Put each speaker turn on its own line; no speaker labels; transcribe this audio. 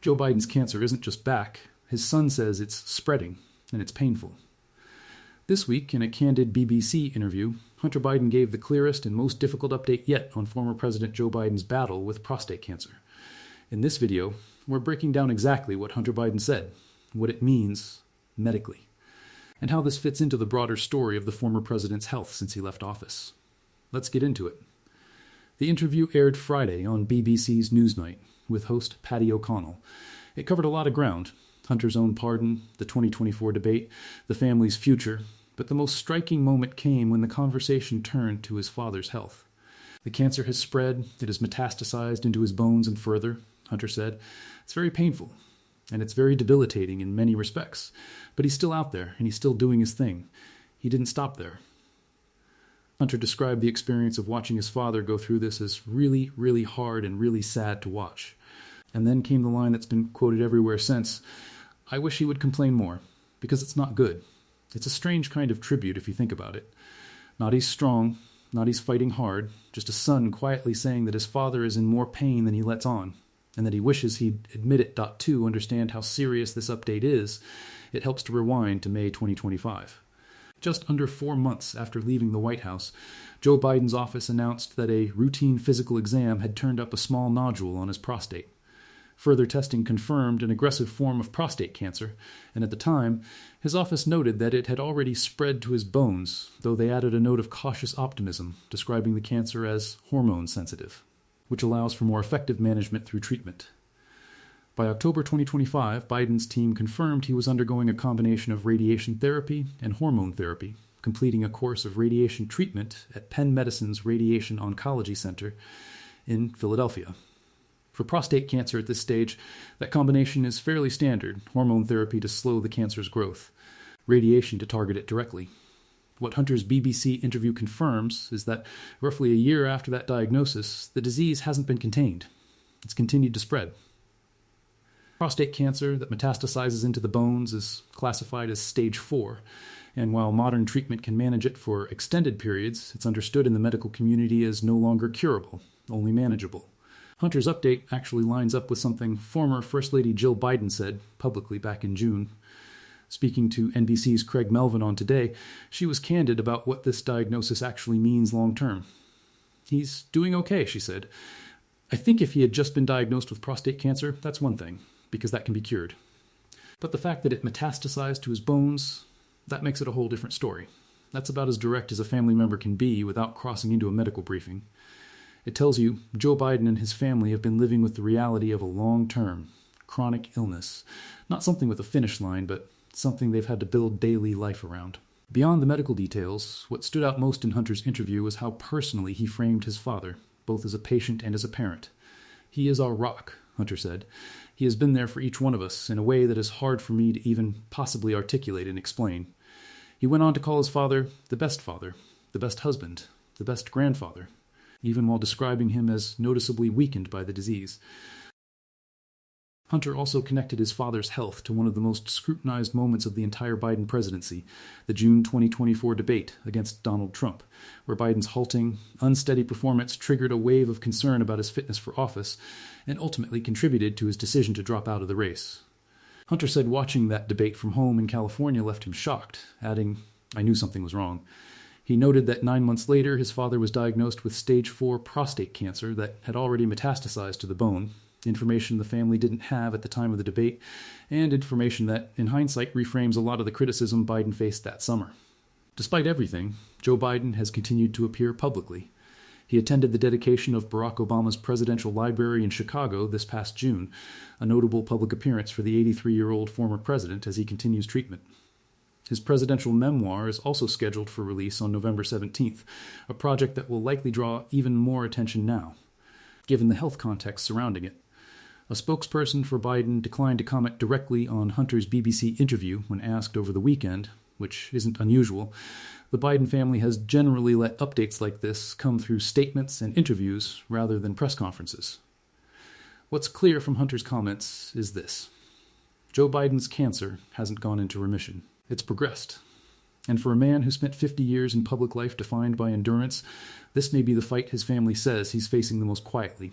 Joe Biden's cancer isn't just back. His son says it's spreading, and it's painful. This week, in a candid BBC interview, Hunter Biden gave the clearest and most difficult update yet on former President Joe Biden's battle with prostate cancer. In this video, we're breaking down exactly what Hunter Biden said, what it means medically, and how this fits into the broader story of the former president's health since he left office. Let's get into it. The interview aired Friday on BBC's Newsnight with host Paddy O'Connell. It covered a lot of ground: Hunter's own pardon, the 2024 debate, the family's future, but the most striking moment came when the conversation turned to his father's health. The cancer has spread, it has metastasized into his bones and further, Hunter said. It's very painful, and it's very debilitating in many respects, but he's still out there, and he's still doing his thing. He didn't stop there. Hunter described the experience of watching his father go through this as really, really hard and really sad to watch. And then came the line that's been quoted everywhere since: "I wish he would complain more, because it's not good." It's a strange kind of tribute if you think about it. Not he's strong, not he's fighting hard, just a son quietly saying that his father is in more pain than he lets on, and that he wishes he'd admit it. To understand how serious this update is, it helps to rewind to May 2025. Just under 4 months after leaving the White House, Joe Biden's office announced that a routine physical exam had turned up a small nodule on his prostate. Further testing confirmed an aggressive form of prostate cancer, and at the time, his office noted that it had already spread to his bones, though they added a note of cautious optimism, describing the cancer as hormone sensitive, which allows for more effective management through treatment. By October 2025, Biden's team confirmed he was undergoing a combination of radiation therapy and hormone therapy, completing a course of radiation treatment at Penn Medicine's Radiation Oncology Center in Philadelphia. For prostate cancer at this stage, that combination is fairly standard: hormone therapy to slow the cancer's growth, radiation to target it directly. What Hunter's BBC interview confirms is that roughly a year after that diagnosis, the disease hasn't been contained. It's continued to spread. Prostate cancer that metastasizes into the bones is classified as stage 4, and while modern treatment can manage it for extended periods, it's understood in the medical community as no longer curable, only manageable. Hunter's update actually lines up with something former First Lady Jill Biden said publicly back in June. Speaking to NBC's Craig Melvin on Today, she was candid about what this diagnosis actually means long-term. "He's doing okay," she said. "I think if he had just been diagnosed with prostate cancer, that's one thing, because that can be cured. But the fact that it metastasized to his bones, that makes it a whole different story. That's about as direct as a family member can be without crossing into a medical briefing. It tells you Joe Biden and his family have been living with the reality of a long-term, chronic illness. Not something with a finish line, but something they've had to build daily life around." Beyond the medical details, what stood out most in Hunter's interview was how personally he framed his father, both as a patient and as a parent. "He is our rock," Hunter said. "He has been there for each one of us in a way that is hard for me to even possibly articulate and explain." He went on to call his father, the best husband, the best grandfather, even while describing him as noticeably weakened by the disease. Hunter also connected his father's health to one of the most scrutinized moments of the entire Biden presidency, the June 2024 debate against Donald Trump, where Biden's halting, unsteady performance triggered a wave of concern about his fitness for office and ultimately contributed to his decision to drop out of the race. Hunter said watching that debate from home in California left him shocked, adding, "I knew something was wrong." He noted that 9 months later, his father was diagnosed with stage 4 prostate cancer that had already metastasized to the bone, information the family didn't have at the time of the debate, and information that, in hindsight, reframes a lot of the criticism Biden faced that summer. Despite everything, Joe Biden has continued to appear publicly. He attended the dedication of Barack Obama's presidential library in Chicago this past June, a notable public appearance for the 83-year-old former president as he continues treatment. His presidential memoir is also scheduled for release on November 17th, a project that will likely draw even more attention now, given the health context surrounding it. A spokesperson for Biden declined to comment directly on Hunter's BBC interview when asked over the weekend, which isn't unusual. The Biden family has generally let updates like this come through statements and interviews rather than press conferences. What's clear from Hunter's comments is this: Joe Biden's cancer hasn't gone into remission. It's progressed. And for a man who spent 50 years in public life defined by endurance, this may be the fight his family says he's facing the most quietly,